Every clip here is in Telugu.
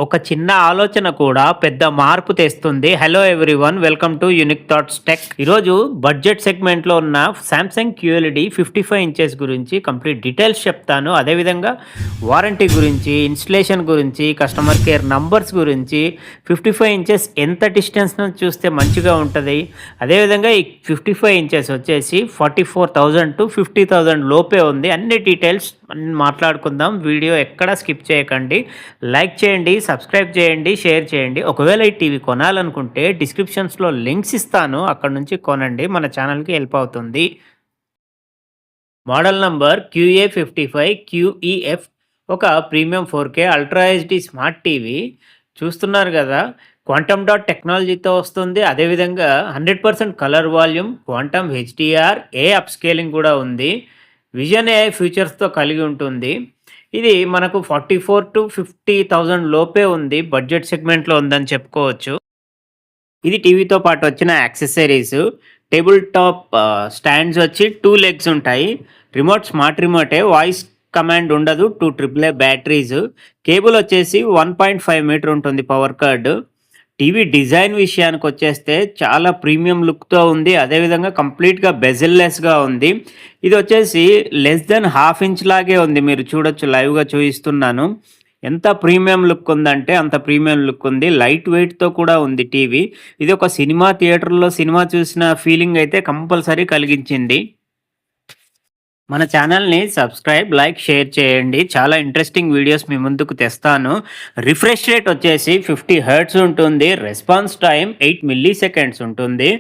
ఒక చిన్న ఆలోచన కూడా పెద్ద మార్పు తెస్తుంది. Hello everyone, welcome to unique thoughts tech. ఈరోజు బడ్జెట్ సెగ్మెంట్లో ఉన్న సామ్సంగ్ క్యూఎల్ఈడి 55 ఇంచెస్ గురించి కంప్లీట్ డీటెయిల్స్ చెప్తాను. అదేవిధంగా వారంటీ గురించి, ఇన్స్టలేషన్ గురించి, కస్టమర్ కేర్ నంబర్స్ గురించి, 55 ఇంచెస్ ఎంత డిస్టెన్స్ నుంచి చూస్తే మంచిగా ఉంటుంది, అదేవిధంగా ఈ 55 ఇంచెస్ వచ్చేసి 44,000 to 50,000 లోపే ఉంది. అన్ని డీటెయిల్స్ మాట్లాడుకుందాం. వీడియో ఎక్కడ స్కిప్ చేయకండి, లైక్ చేయండి, సబ్స్క్రైబ్ చేయండి, షేర్ చేయండి. ఒకవేళ ఈ టీవీ కొనాలనుకుంటే డిస్క్రిప్షన్స్లో లింక్స్ ఇస్తాను, అక్కడ నుంచి కొనండి, మన ఛానల్కి హెల్ప్ అవుతుంది. మోడల్ నంబర్ QA55 QEF ఒక premium 4K ultra HD smart TV చూస్తున్నారు కదా. క్వాంటమ్ డాట్ టెక్నాలజీతో వస్తుంది. అదేవిధంగా 100% colour volume, quantum HDR, up scaling కూడా ఉంది. విజన్ AI ఫీచర్స్తో కలిగి ఉంటుంది. ఇది మనకు 44 to 50,000 లోపే ఉంది, బడ్జెట్ సెగ్మెంట్లో ఉందని చెప్పుకోవచ్చు. ఇది టీవీతో పాటు వచ్చిన యాక్సెసరీస్. టేబుల్ టాప్ స్టాండ్స్ వచ్చి 2 లెగ్స్ ఉంటాయి. రిమోట్ స్మార్ట్ రిమోటే, వాయిస్ కమాండ్ ఉండదు. 2 AAA బ్యాటరీస్. కేబుల్ వచ్చేసి 1.5 మీటర్ ఉంటుంది, పవర్ కార్డు. టీవీ డిజైన్ విషయానికి వచ్చేస్తే చాలా ప్రీమియం లుక్తో ఉంది. అదేవిధంగా కంప్లీట్గా బెజిల్లెస్గా ఉంది. ఇది వచ్చేసి లెస్ దెన్ ½ ఇంచ్ లాగే ఉంది. మీరు చూడొచ్చు, లైవ్గా చూపిస్తున్నాను. ఎంత ప్రీమియం లుక్ ఉందంటే అంత ప్రీమియం లుక్ ఉంది. లైట్ వెయిట్తో కూడా ఉంది టీవీ. ఇది ఒక సినిమా థియేటర్లో సినిమా చూసిన ఫీలింగ్ అయితే కంపల్సరీ కలిగించింది. మన ఛానల్ని సబ్స్క్రైబ్, లైక్, షేర్ చేయండి. చాలా ఇంట్రెస్టింగ్ వీడియోస్ మీ ముందుకు తెస్తాను. రిఫ్రెష్ రేట్ వచ్చేసి 50 Hz ఉంటుంది. రెస్పాన్స్ టైం 8 milliseconds ఉంటుంది.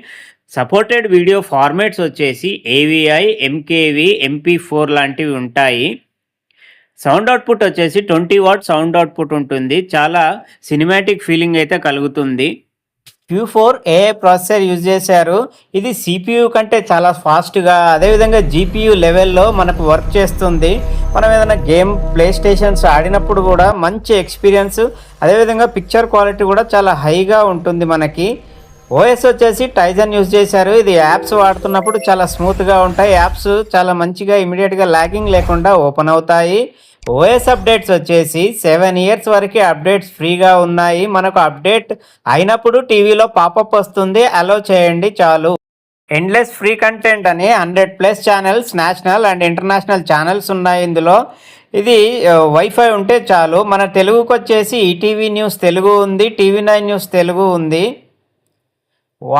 సపోర్టెడ్ వీడియో ఫార్మాట్స్ వచ్చేసి AVI, MKV, MP4 లాంటివి ఉంటాయి. సౌండ్ అవుట్పుట్ వచ్చేసి 20 watt సౌండ్ అవుట్పుట్ ఉంటుంది. చాలా సినిమాటిక్ ఫీలింగ్ అయితే కలుగుతుంది. Q4 AI ప్రాసెసర్ యూజ్ చేశారు. ఇది CPU కంటే చాలా ఫాస్ట్గా, అదేవిధంగా GPU లెవెల్లో మనకు వర్క్ చేస్తుంది. మనం ఏదైనా గేమ్, ప్లే స్టేషన్స్ ఆడినప్పుడు కూడా మంచి ఎక్స్పీరియన్స్, అదేవిధంగా పిక్చర్ క్వాలిటీ కూడా చాలా హైగా ఉంటుంది మనకి. OS వచ్చేసి టైజన్ యూజ్ చేశారు. ఇది యాప్స్ వాడుతున్నప్పుడు చాలా స్మూత్గా ఉంటాయి. యాప్స్ చాలా మంచిగా ఇమీడియట్గా ల్యాగింగ్ లేకుండా ఓపెన్ అవుతాయి. OS అప్డేట్స్ వచ్చేసి 7 years వరకు అప్డేట్స్ ఫ్రీగా ఉన్నాయి. మనకు అప్డేట్ అయినప్పుడు టీవీలో పాపప్ వస్తుంది, అలో చేయండి చాలు. ఎండ్లెస్ ఫ్రీ కంటెంట్ అని 100+ channels, national and international channels ఉన్నాయి ఇందులో. ఇది వైఫై ఉంటే చాలు. మన తెలుగుకి వచ్చేసి ఈటీవీ న్యూస్ తెలుగు ఉంది, TV9 న్యూస్ తెలుగు ఉంది.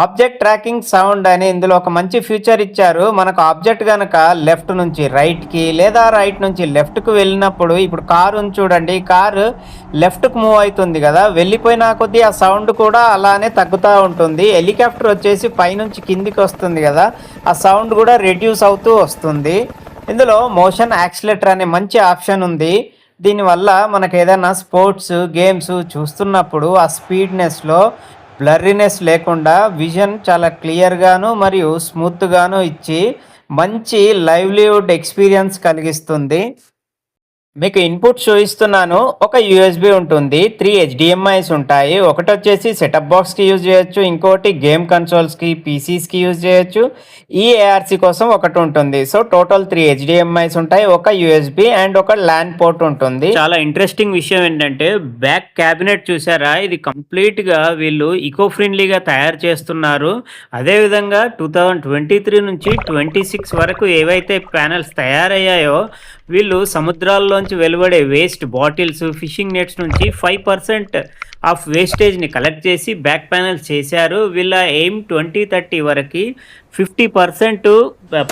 ఆబ్జెక్ట్ ట్రాకింగ్ సౌండ్ అని ఇందులో ఒక మంచి ఫీచర్ ఇచ్చారు. మనకు ఆబ్జెక్ట్ కనుక లెఫ్ట్ నుంచి రైట్కి లేదా రైట్ నుంచి లెఫ్ట్కి వెళ్ళినప్పుడు, ఇప్పుడు కారు చూడండి, కారు లెఫ్ట్కి మూవ్ అవుతుంది కదా, వెళ్ళిపోయినా కొద్దీ ఆ సౌండ్ కూడా అలానే తగ్గుతూ ఉంటుంది. హెలికాప్టర్ వచ్చేసి పైనుంచి కిందికి వస్తుంది కదా, ఆ సౌండ్ కూడా రెడ్యూస్ అవుతూ వస్తుంది. ఇందులో మోషన్ యాక్సిలేటర్ అనే మంచి ఆప్షన్ ఉంది. దీనివల్ల మనకు ఏదైనా స్పోర్ట్స్, గేమ్స్ చూస్తున్నప్పుడు ఆ స్పీడ్నెస్లో బ్లర్రీనెస్ లేకుండా విజన్ చాలా క్లియర్గాను మరియు స్మూత్గాను ఇచ్చి మంచి లైవ్లీవుడ్ ఎక్స్పీరియన్స్ కలిగిస్తుంది. మీకు ఇన్పుట్ చూపిస్తున్నాను. ఒక USB ఉంటుంది, 3 HDMIs ఉంటాయి. ఒకటి వచ్చేసి సెటప్ బాక్స్కి యూజ్ చేయొచ్చు, ఇంకోటి గేమ్ కన్సోల్స్కి, PCస్కి యూజ్ చేయొచ్చు. ARC కోసం ఒకటి ఉంటుంది. సో టోటల్ 3 HDMIs ఉంటాయి, ఒక USB అండ్ ఒక LAN పోర్ట్ ఉంటుంది. చాలా ఇంట్రెస్టింగ్ విషయం ఏంటంటే బ్యాక్ క్యాబినెట్ చూసారా, ఇది కంప్లీట్గా వీళ్ళు ఈకో ఫ్రెండ్లీగా తయారు చేస్తున్నారు. అదేవిధంగా 2023 నుంచి 26 వరకు ఏవైతే ప్యానెల్స్ తయారయ్యాయో వీళ్ళు సముద్రాల్లోంచి వెలువడే వేస్ట్ బాటిల్స్, ఫిషింగ్ నెట్స్ నుంచి 5% ఆఫ్ వేస్టేజ్ని కలెక్ట్ చేసి బ్యాక్ ప్యానెల్స్ చేశారు. వీళ్ళ ఎయిమ్ 2030 వరకు 50%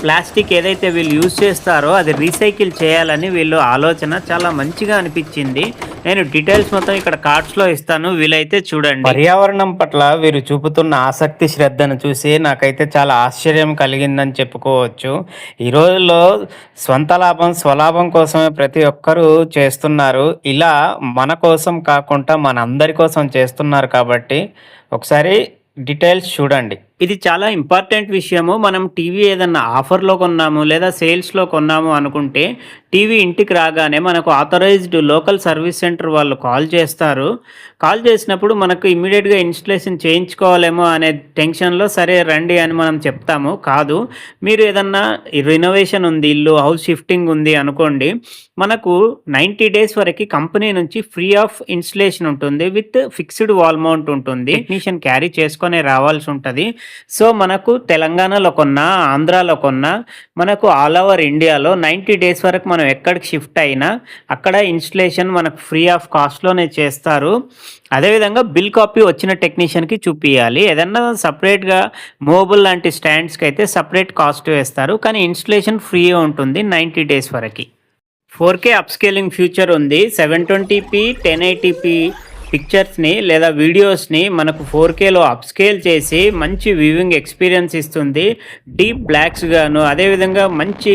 ప్లాస్టిక్ ఏదైతే వీళ్ళు యూజ్ చేస్తారో అది రీసైకిల్ చేయాలని వీళ్ళు ఆలోచన చాలా మంచిగా అనిపించింది. నేను డీటెయిల్స్ మొత్తం ఇక్కడ కార్డ్స్లో ఇస్తాను, వీలైతే చూడండి. పర్యావరణం పట్ల వీరు చూపుతున్న ఆసక్తి, శ్రద్ధను చూసి నాకైతే చాలా ఆశ్చర్యం కలిగిందని చెప్పుకోవచ్చు. ఈ రోజుల్లో స్వంత లాభం, స్వలాభం కోసమే ప్రతి ఒక్కరూ చేస్తున్నారు. ఇలా మన కోసం కాకుండా మన అందరి కోసం చేస్తున్నారు కాబట్టి ఒకసారి డీటెయిల్స్ చూడండి. ఇది చాలా ఇంపార్టెంట్ విషయము. మనం టీవీ ఏదన్నా ఆఫర్‌లో కొన్నాము లేదా సేల్స్‌లో కొన్నాము అనుకుంటే, టీవీ ఇంటికి రాగానే మనకు ఆథరైజ్డ్ లోకల్ సర్వీస్ సెంటర్ వాళ్ళు కాల్ చేస్తారు. కాల్ చేసినప్పుడు మనకు ఇమ్మీడియేట్‌గా ఇన్‌స్టలేషన్ చేయించుకోవాలేమో అనే టెన్షన్‌లో సరే రండి అని మనం చెప్తాము. కాదు, మీరు ఏదన్నా రినోవేషన్ ఉంది, ఇల్లు హౌస్ షిఫ్టింగ్ ఉంది అనుకోండి, మనకు 90 డేస్ వరకి కంపెనీ నుంచి ఫ్రీ ఆఫ్ ఇన్‌స్టలేషన్ ఉంటుంది. విత్ ఫిక్స్డ్ వాల్ మౌంట్ ఉంటుంది. టెక్నీషియన్ క్యారీ చేసుకొనే రావాల్సి ఉంటది. సో, మనకు తెలంగాణలో కొన్నా, ఆంధ్రాలో కొన్నా, మనకు ఆల్ ఓవర్ ఇండియాలో 90 డేస్ వరకు మనం ఎక్కడికి షిఫ్ట్ అయినా, అక్కడ ఇన్‌స్టలేషన్ మనకు ఫ్రీ ఆఫ్ కాస్ట్‌లోనే చేస్తారు. అదేవిధంగా బిల్ కాపీ వచ్చిన టెక్నీషియన్‌కి చూపియాలి. ఏదన్నా సెపరేట్‌గా మూవబుల్ లాంటి స్టాండ్స్‌కైతే సెపరేట్ కాస్ట్ వేస్తారు. కానీ ఇన్‌స్టలేషన్ ఫ్రీయే ఉంటుంది 90 డేస్ వరకి. 4K అప్‌స్కేలింగ్ ఫ్యూచర్ ఉంది. 720p, 1080p పిక్చర్స్‌ని లేదా వీడియోస్‌ని మనకు 4Kలో అప్‌స్కేల్ చేసి మంచి వ్యూవింగ్ ఎక్స్‌పీరియన్స్ ఇస్తుంది. డీప్ బ్లాక్స్ గాను, అదేవిధంగా మంచి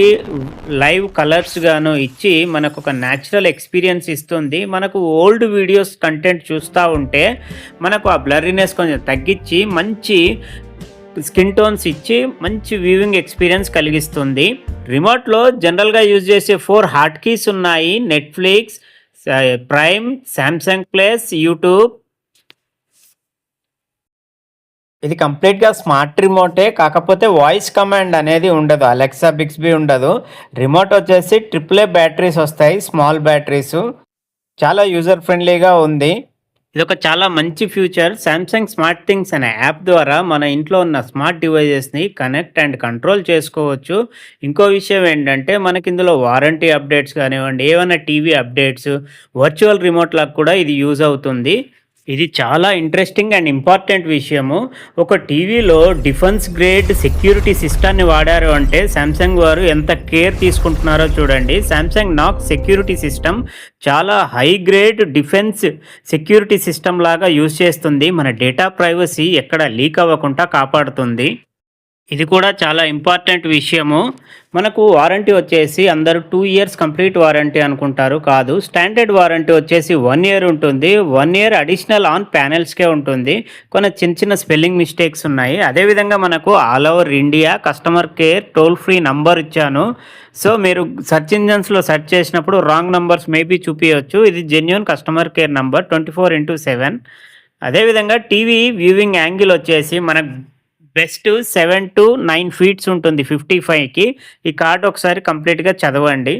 లైవ్ కలర్స్ గాను ఇచ్చి మనకొక న్యాచురల్ ఎక్స్‌పీరియన్స్ ఇస్తుంది. మనకు ఓల్డ్ వీడియోస్ కంటెంట్ చూస్తా ఉంటే మనకు ఆ బ్లర్రీనెస్ కొంచెం తగ్గించి మంచి స్కిన్ టోన్స్ ఇచ్చి మంచి వ్యూవింగ్ ఎక్స్పీరియన్స్ కలిగిస్తుంది. రిమోట్‌లో జనరల్‌గా యూజ్ చేసే 4 హాట్ కీస్ ఉన్నాయి. Netflix, prime, Samsung plus, YouTube. ఇది కంప్లీట్‌గా స్మార్ట్ రిమోటే. కాకపోతే వాయిస్ కమాండ్ అనేది ఉండదు. అలెక్సా, బిక్స్‌బీ ఉండదు. రిమోట్ వచ్చేసి AAA బ్యాటరీస్ వస్తాయి. Small batteries. చాలా యూజర్ ఫ్రెండ్లీగా ఉంది. ఇదొక చాలా మంచి ఫ్యూచర్. సామ్‌సంగ్ స్మార్ట్ థింగ్స్ అనే యాప్ ద్వారా మన ఇంట్లో ఉన్న స్మార్ట్ డివైజెస్‌ని కనెక్ట్ అండ్ కంట్రోల్ చేసుకోవచ్చు. ఇంకో విషయం ఏంటంటే మనకి ఇందులో వారంటీ అప్డేట్స్ కానివ్వండి, ఏవైనా టీవీ అప్డేట్స్, వర్చువల్ రిమోట్‌లకు కూడా ఇది యూజ్ అవుతుంది. ఇది చాలా ఇంట్రెస్టింగ్ అండ్ ఇంపార్టెంట్ విషయము. ఒక టీవీలో డిఫెన్స్ గ్రేడ్ సెక్యూరిటీ సిస్టమ్‌ని వాడారు అంటే సామ్‌సంగ్ వారు ఎంత కేర్ తీసుకుంటున్నారో చూడండి. సామ్‌సంగ్ నాక్ సెక్యూరిటీ సిస్టమ్ చాలా high grade defence security system లాగా యూజ్ చేస్తుంది. మన డేటా ప్రైవసీ ఎక్కడ లీక్ అవ్వకుండా కాపాడుతుంది. ఇది కూడా చాలా ఇంపార్టెంట్ విషయము. మనకు వారంటీ వచ్చేసి అందరూ 2 ఇయర్స్ కంప్లీట్ వారంటీ అనుకుంటారు. కాదు, స్టాండర్డ్ వారంటీ వచ్చేసి 1 ఇయర్ ఉంటుంది. 1 ఇయర్ అడిషనల్ ఆన్ ప్యానెల్స్‌కే ఉంటుంది. కొన్ని చిన్న చిన్న స్పెల్లింగ్ మిస్టేక్స్ ఉన్నాయి. అదేవిధంగా మనకు all over India customer care toll free number ఇచ్చాను. సో, మీరు సెర్చ్ ఇంజిన్స్‌లో సెర్చ్ చేసినప్పుడు రాంగ్ నంబర్స్ మేబీ చూపియొచ్చు. ఇది జెన్యూన్ కస్టమర్ కేర్ నంబర్ 24/7. అదేవిధంగా టీవీ వ్యూవింగ్ యాంగిల్ వచ్చేసి మనకు బెస్ట్ 7-9 ఫీట్స్ ఉంటుంది 55కి. ఈ కార్డ్ ఒకసారి కంప్లీట్‌గా చదవండి.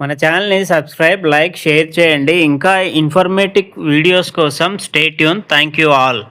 మన ఛానల్‌ని సబ్స్క్రైబ్, లైక్, షేర్ చేయండి. ఇంకా ఇన్ఫర్మేటివ్ వీడియోస్ కోసం stay tune. Thank you all.